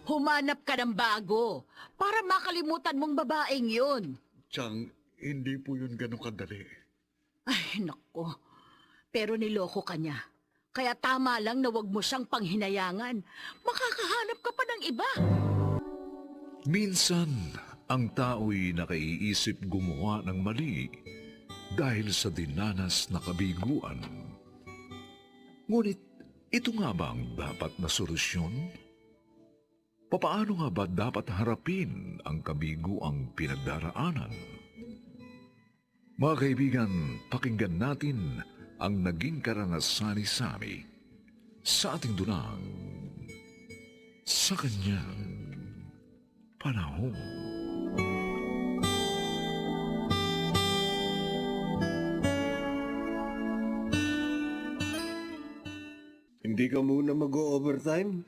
Humanap ka ng bago para makalimutan mong babaeng yun. Chang, hindi po yun ganun kadali. Ay, nako. Pero niloko ka niya. Kaya tama lang na wag mo siyang panghinayangan. Makakahanap ka pa ng iba. Minsan, ang tao'y nakaiisip gumawa ng mali dahil sa dinanas na kabiguan. Ngunit, ito nga ba ang dapat na solusyon? Papaano nga ba dapat harapin ang kabiguang pinagdaraanan? Mga kaibigan, pakinggan natin ang naging karanasan ni Sammy sa ating dunang sa kanyang panahon. Hindi ka muna mag-overtime,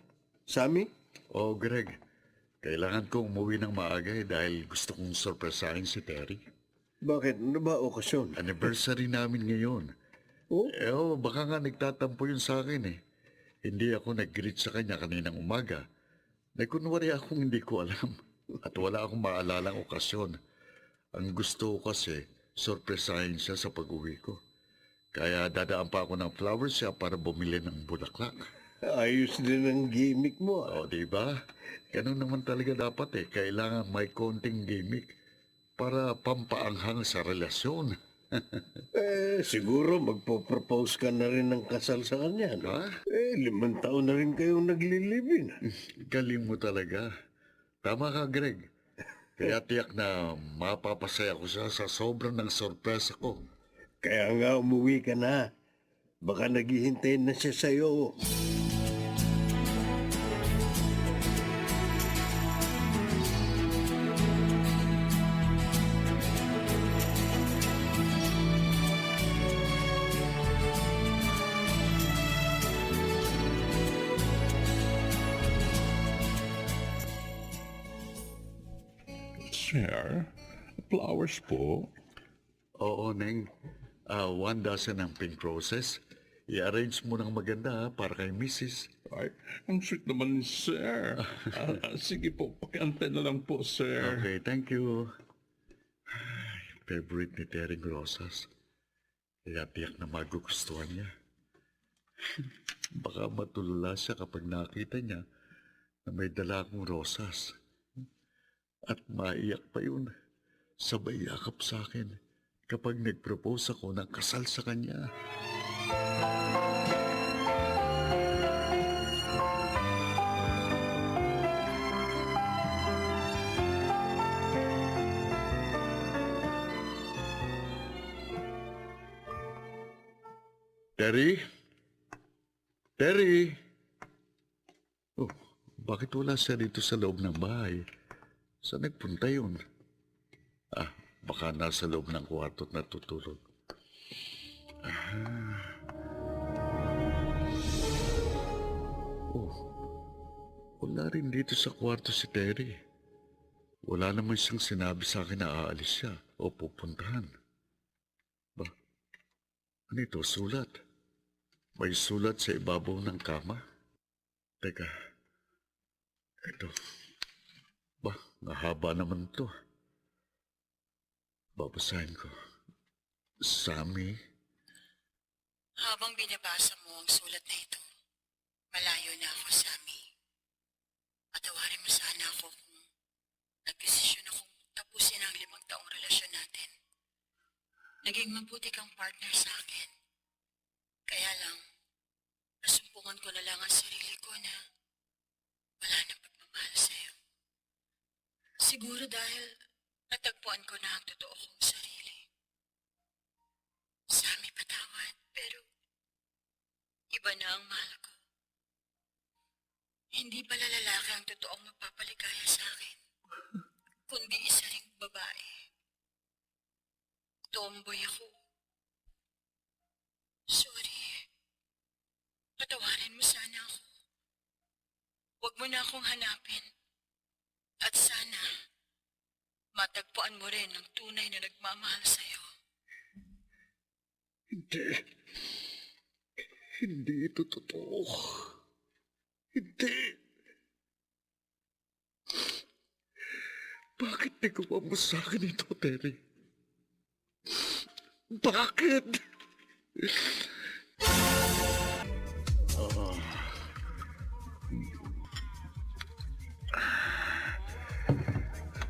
Sammy? Oh, Greg, kailangan ko umuwi ng maaga dahil gusto kong sorpresahin si Terry. Bakit? Ano ba okasyon? Anniversary namin ngayon. Oh? Baka nga nagtatampo yun sa akin eh. Hindi ako nag-greet sa kanya kaninang umaga. Nagkunwari akong hindi ko alam at wala akong maalalang okasyon. Ang gusto ko kasi, sorpresahin siya sa pag-uwi ko. Kaya dadaan pa ako ng flower shop para bumili ng bulaklak. Ayos din ang gimmick mo. O, diba? Ganun naman talaga dapat eh. Kailangan may konting gimmick para pampaanghang sa relasyon. Siguro magpo-propose ka na rin ng kasal sa kanya. No? Ha? 5 taon na rin kayong naglilibin. Galing mo talaga. Tama ka, Greg. Kaya tiyak na mapapasaya ko siya sa sobrang ng sorpresa ko. Kaya nga umuwi ka na. Baka naghihintay na siya sa'yo. Sir, flowers po. Oo, Neng. 1 dozen ng pink roses. I-arrange mo ng maganda para kay Mrs. Ay, ang sweet naman ni Sir. Sige po, pakiantay na lang po, Sir. Okay, thank you. Ay, favorite ni Terry Rosas. Kaya tiyak na magugustuhan niya. Baka matulala siya kapag nakita niya na may dala akong rosas. At maiyak pa yun. Sabay yakap sa akin kapag nag-propose ako ng kasal sa kanya. Terry? Terry? Oh, bakit wala siya dito sa loob ng bahay? Saan nagpunta yun? Baka nasa loob ng kwarto at natutulog. Oh, wala rin dito sa kwarto si Terry. Wala naman siyang sinabi sa akin na aalis siya o pupuntahan. Ba, ano ito? Sulat? May sulat sa ibabaw ng kama? Teka, ito. Ba, mahaba naman to. Babasahin ko. Sammy? Habang binabasa mo ang sulat na ito, malayo na ako, Sammy. Patawarin mo sana ako kung nagdesisyon akong tapusin ang 5 taong relasyon natin. Naging mabuti kang partner sa akin. Kaya lang, nasumpungan ko na lang ang sarili ko na wala nang pagmamahal sa'yo. Siguro dahil natagpuan ko na ang totoo kong sarili. Sammy, patawad, pero iba na ang mahal ko. Hindi pala lalaki ang totoong magpapaligaya sa akin, kundi isa ring babae. Tomboy ako. Sorry. Patawarin mo sana ako. Huwag mo na akong hanapin. At sana, matagpuan mo rin ang tunay na nagmamahal sa'yo. Hindi. Hindi ito totoo. Hindi. Bakit nagawa mo sa akin ito, Terry? Bakit?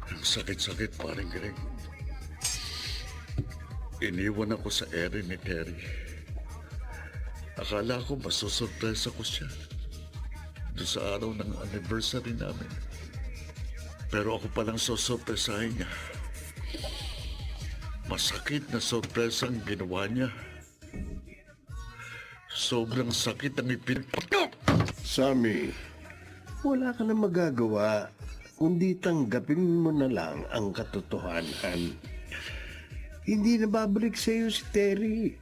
Ang sakit-sakit, paring Greg. Iniwan ako sa ere ni Terry. Akala ko masusurpresa ko siya doon sa araw ng anniversary namin. Pero ako palang susurpresahin niya. Masakit na sorpresang ginawa niya. Sobrang sakit ang ipinagpatok. Sammy, wala ka na magagawa kundi tanggapin mo na lang ang katotohanan. Hindi na babalik sa iyo si Terry.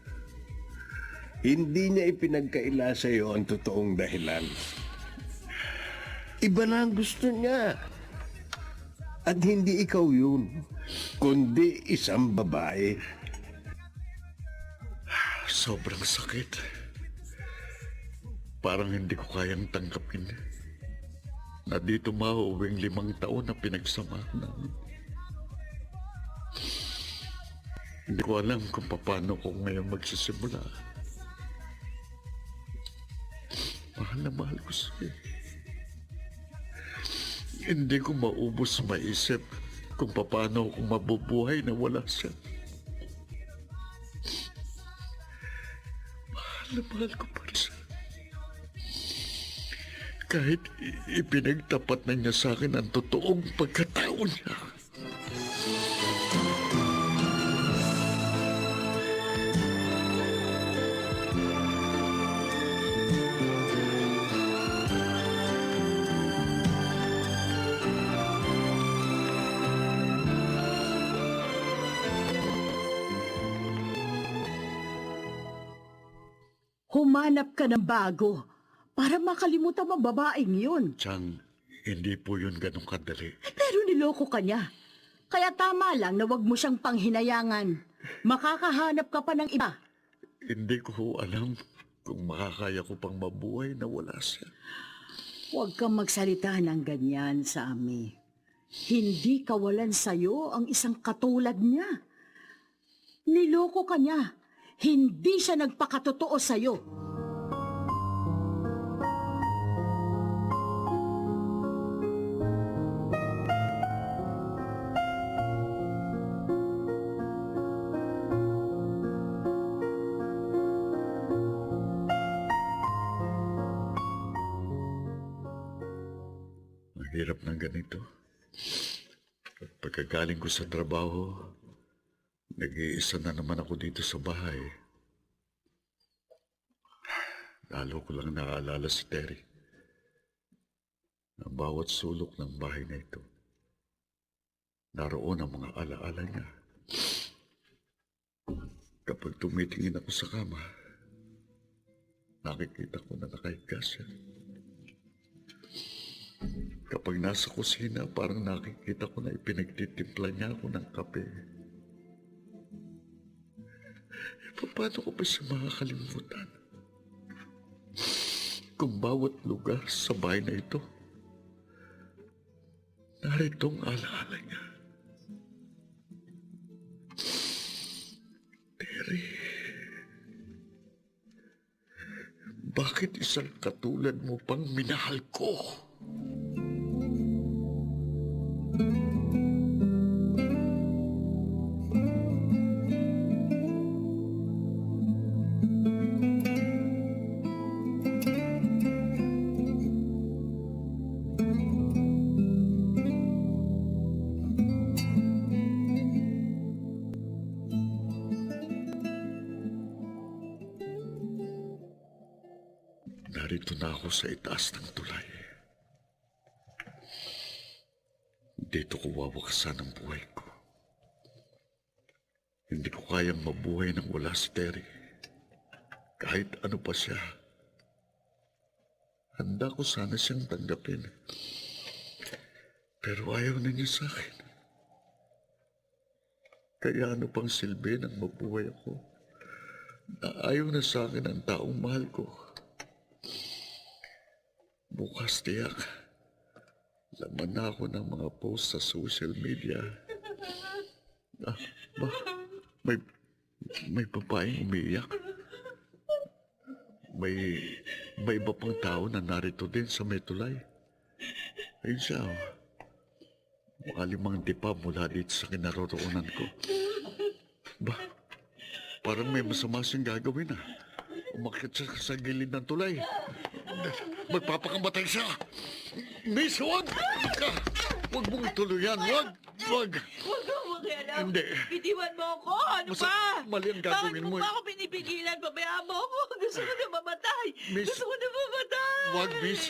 Hindi niya ipinagkaila sa iyo ang totoong dahilan. Iba na ang gusto niya. At hindi ikaw yun, kundi isang babae. Sobrang sakit. Parang hindi ko kayang tanggapin na dito mauuwing 5 taon na pinagsamahan namin. Hindi ko alam kung paano ko ngayon magsisimula. Mahal na mahal ko siya. Hindi ko maubos maisip kung paano ako mabubuhay na wala siya. Mahal na mahal ko pa rin siya. Kahit ipinagtapat na niya sa akin ang totoong pagkatao niya. Humanap ka ng bago para makalimutan mo babaeng yun. Chang, hindi po yun ganun kadali. Pero niloko ka niya. Kaya tama lang na wag mo siyang panghinayangan. Makakahanap ka pa ng iba. Hindi ko alam kung makakaya ko pang mabuhay na wala siya. Huwag kang magsalita ng ganyan, Sammy. Hindi kawalan sa'yo ang isang katulad niya. Niloko ka niya. Hindi siya nagpakatotoo sa'yo. Ang hirap ng ganito. Pagkagaling ko sa trabaho, nag-iisa na naman ako dito sa bahay. Lalo ko lang naaalala si Terry. Ang bawat sulok ng bahay na ito, naroon ang mga alaala niya. Kapag tumitingin ako sa kama, nakikita ko na nakahiga siya. Kapag nasa kusina, parang nakikita ko na ipinagtitimpla niya ako ng kape. Paano ko ba siya makakalimutan? Kung bawat lugar sa bahay na ito, naritong alaala niya. Terry, bakit isang katulad mo pang minahal ko? Narito na ako sa itaas ng tulay. Dito ko wawakasan ang buhay ko. Hindi ko kayang mabuhay nang wala si Terry. Kahit ano pa siya. Handa ko sana siyang tanggapin. Pero ayaw na niya sa akin. Kaya ano pang silbi ng mabuhay ako na ayaw na sa akin ang taong mahal ko. Bukas tiyak, Laman na ako ng mga post sa social media. Ah, ba, may, may babaeng umiiyak. May iba pang tao na narito din sa may tulay. Ayun siya, oh. Mga 5 dipa mula dito sa kinaroroonan ko. Ba, parang may masama siyang gagawin, ah. Umakit siya sa gilid ng tulay. Magpapakamatay siya. Miss, wag! Wag mong ituloy yan. Wag! Huwag mo makialam. Hindi. Bitiwan mo ako. Ano Masa- ba? mali ang gagawin Bakit mo mo eh. ba ako pinipigilan? Pabayaan mo ako. Gusto ko na mamatay. Miss- Gusto ko na mamatay. Wag, miss.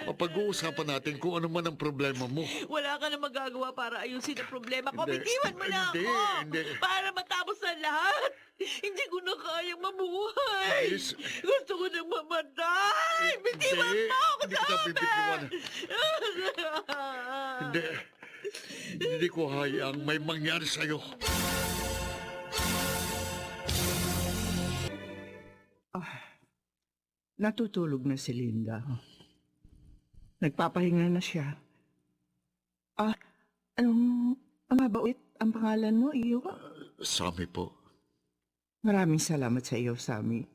Mapag-uusapan natin kung ano man ang problema mo. Wala ka na magagawa para ayusin ang problema ko. Hindi. Bitiwan mo na Hindi, ako. hindi. Para matapos na lahat. Hindi ko na kayang mabuhay. Miss- Gusto ko na mamatay. Bitiwan Hindi. mo ako Hindi sa kita bibitiwan. amin. Hindi. Hindi ko hayaang may mangyari sa'yo. Natutulog na si Linda. Nagpapahinga na siya. Ang mabait ang pangalan mo, iyo? Sami po. Maraming salamat sa iyo, Sammy.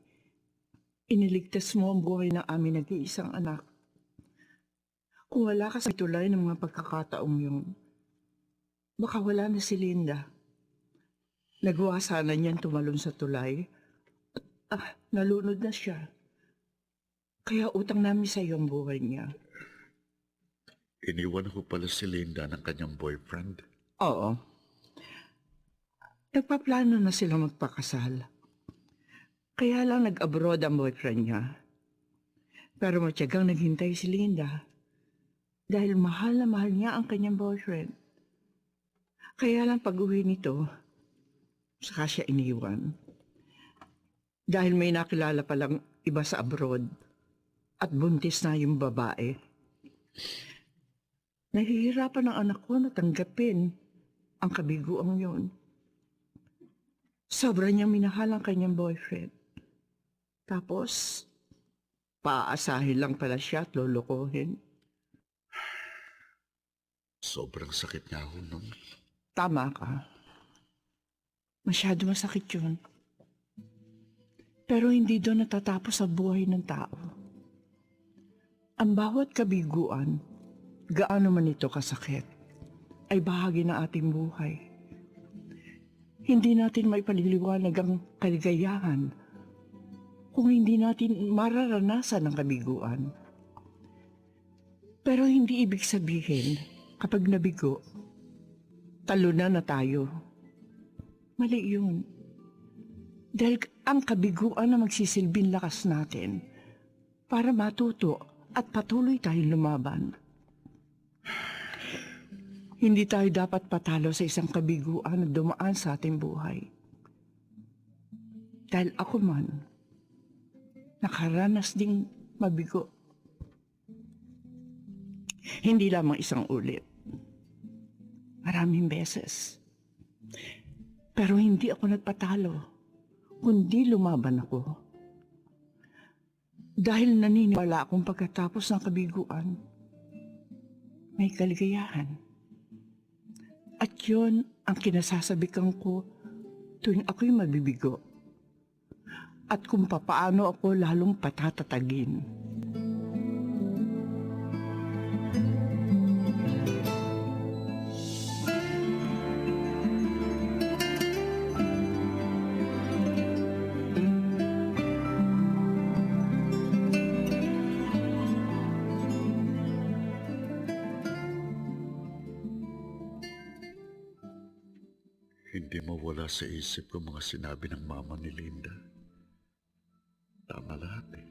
Iniligtas mo ang buhay ng aming nag-iisang anak. Kung wala ka sa tulay ng mga pagkakataong yun, baka wala na si Linda. Nagawa sana niyan tumalon sa tulay. Nalunod na siya. Kaya utang namin sa iyo ang buhay niya. Iniwan ko pala si Linda ng kanyang boyfriend. Oo. Nagpaplano na sila magpakasal. Kaya lang nag-abroad ang boyfriend niya. Pero matyagang naghintay si Linda. Dahil mahal na mahal niya ang kanyang boyfriend. Kaya lang pag-uwi nito, saka siya iniwan. Dahil may nakilala palang iba sa abroad at buntis na yung babae. Nahihirapan ang anak ko na tanggapin ang kabiguang yun. Sobra niyang minahal ang kanyang boyfriend. Tapos, paaasahin lang pala siya at lolokohin. Sobrang sakit nga ho nun. Tama ka. Masyado masakit yun. Pero hindi doon natatapos ang buhay ng tao. Ang bawat kabiguan, gaano man ito kasakit, ay bahagi ng ating buhay. Hindi natin maipaliliwanag ang kaligayahan kung hindi natin mararanasan ang kabiguan. Pero hindi ibig sabihin, kapag nabigo, talunan na tayo. Mali yun. Dahil ang kabiguan na magsisilbing lakas natin para matuto at patuloy tayong lumaban. Hindi tayo dapat patalo sa isang kabiguan na dumaan sa ating buhay. Dahil ako man, nakaranas ding mabigo. Hindi lamang isang ulit. Maraming beses. Pero hindi ako nagpatalo, kundi lumaban ako. Dahil naniniwala akong pagkatapos ng kabiguan, may kaligayahan. At yun ang kinasasabikan ko tuwing ako'y mabibigo. At kung papaano ako lalong patatatagin. Hindi mawala sa isip ko mga sinabi ng mama ni Linda. Tama lahat eh.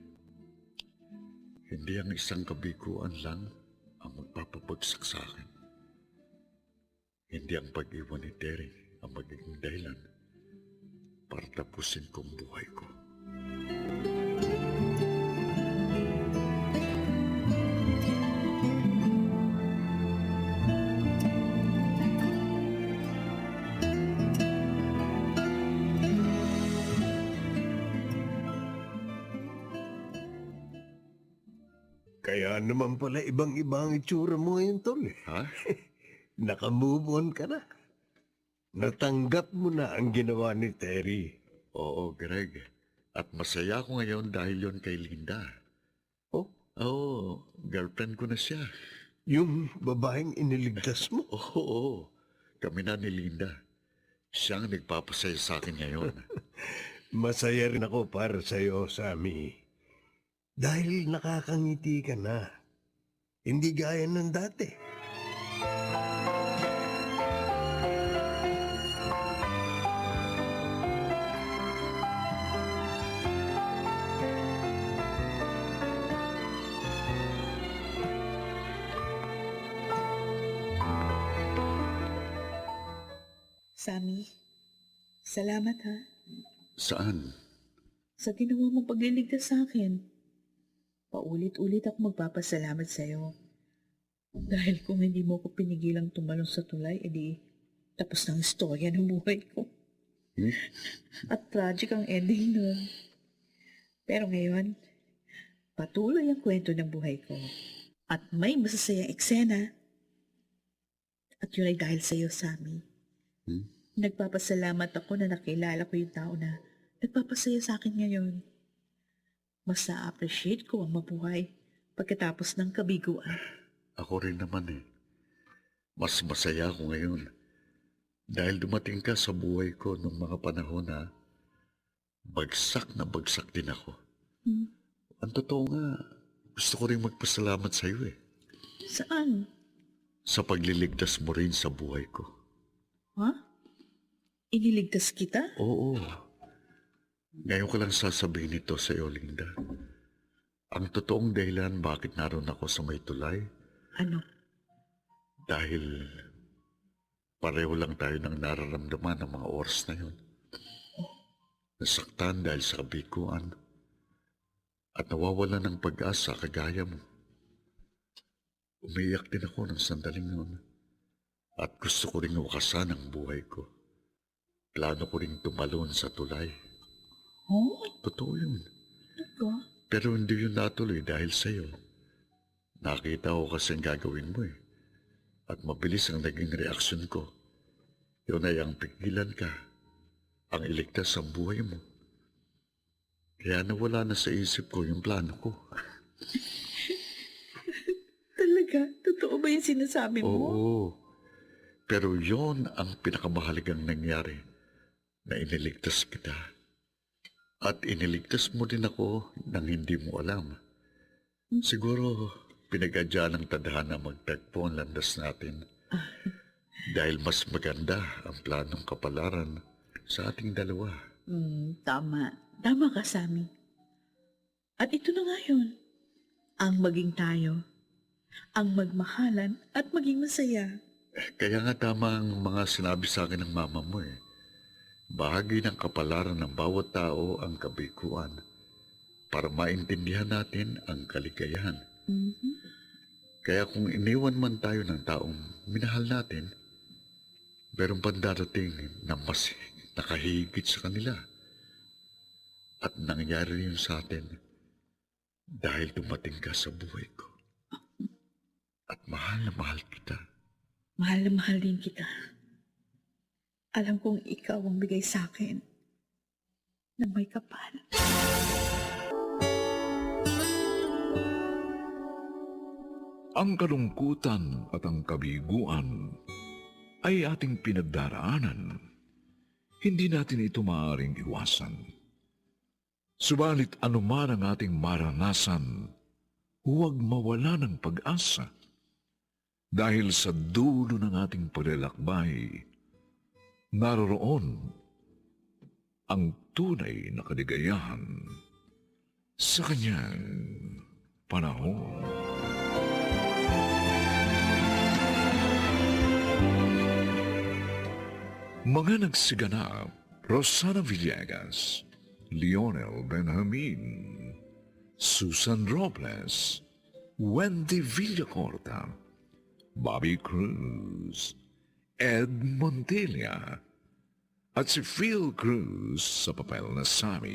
Hindi ang isang kabiguan lang ang magpapabagsak sa akin. Hindi ang pag-iwan ni Terry ang magiging dahilan para tapusin ko ang buhay ko. Kaya naman pala ibang-iba ang itsura mo ngayon, tol. Ha? Naka-move on ka na. Natanggap mo na ang ginawa ni Terry. Oo, Greg. At masaya ako ngayon dahil yon kay Linda. Oh, Oo, girlfriend ko na siya. yung babaeng iniligtas mo. Oo, kami na ni Linda. Siya ang nagpapasaya sa akin ngayon. Masaya rin ako para sa iyo, Sammy. Dahil nakakangiti ka na. Hindi gaya ng dati. Sammy, salamat ha. Saan? Sa ginawa mong pagliligtas sa akin. Paulit-ulit ako magpapasalamat sa'yo. Dahil kung hindi mo ko pinigilang tumalon sa tulay, edi tapos na ang istorya ng buhay ko. At tragic ang ending nun. Pero ngayon, patuloy ang kwento ng buhay ko. At may masasayang eksena. At yun ay dahil sa'yo, Sammy. Nagpapasalamat ako na nakilala ko yung tao na nagpapasaya sa akin ngayon. Mas na-appreciate ko ang mabuhay pagkatapos ng kabiguan. Ako rin naman eh. Mas masaya ako ngayon. Dahil dumating ka sa buhay ko nung mga panahon na bagsak din ako. Ang totoo nga, gusto ko rin magpasalamat sa iyo eh. Saan? Sa pagliligtas mo rin sa buhay ko. Ha? Iniligtas kita? Oo. Ngayon ko lang sasabihin ito sa iyo, Linda. Ang totoong dahilan bakit naroon ako sa may tulay, Ano? dahil pareho lang tayo ng nararamdaman ng mga oras na yun. Nasaktan dahil sa kabiguan at nawawalan ng pag-asa kagaya mo. Umiyak din ako ng sandaling yun at gusto ko ring wakasan ang buhay ko. Plano ko ring tumalon sa tulay. Oh? Totoo yun. Ano? Pero hindi yun natuloy dahil sa'yo. Nakita ko kasi ang gagawin mo eh. At mabilis ang naging reaksyon ko. Yun ay ang pigilan ka. Ang iligtas ang buhay mo. Kaya nawala na sa isip ko yung plano ko. Talaga? Totoo ba yung sinasabi mo? Oo. Pero yon ang pinakamahalagang nangyari na iniligtas kita. At iniligtas mo din ako nang hindi mo alam. Siguro pinag-adya ng tadhana magtagpo ang landas natin. Dahil mas maganda ang planong kapalaran sa ating dalawa. Tama. Tama ka, Sammy. At ito na nga yun. Ang maging tayo. Ang magmahalan at maging masaya. Kaya nga tama ang mga sinabi sa akin ng mama mo eh. Bahagi ng kapalaran ng bawat tao ang kabiguan para maintindihan natin ang kaligayahan. Kaya kung iniwan man tayo ng taong minahal natin, meron pang darating na mas nakahigit sa kanila. At nangyari yun sa atin dahil dumating ka sa buhay ko. At mahal na mahal kita. Mahal na mahal din kita. Alam kong ikaw ang bigay sa akin ng may kapal. Ang kalungkutan at ang kabiguan ay ating pinagdaraanan. Hindi natin ito maaaring iwasan. Subalit anuman ang ating maranasan, huwag mawala ng pag-asa. Dahil sa dulo ng ating paglalakbay, naroroon ang tunay na kaligayahan sa kanyang panahon. Mga nagsiganap, Rosana Villegas, Lionel Benjamin, Susan Robles, Wendy Villacorta, Bobby Cruz, Ed Montilla, at si Phil Cruz sa papel na Sammy.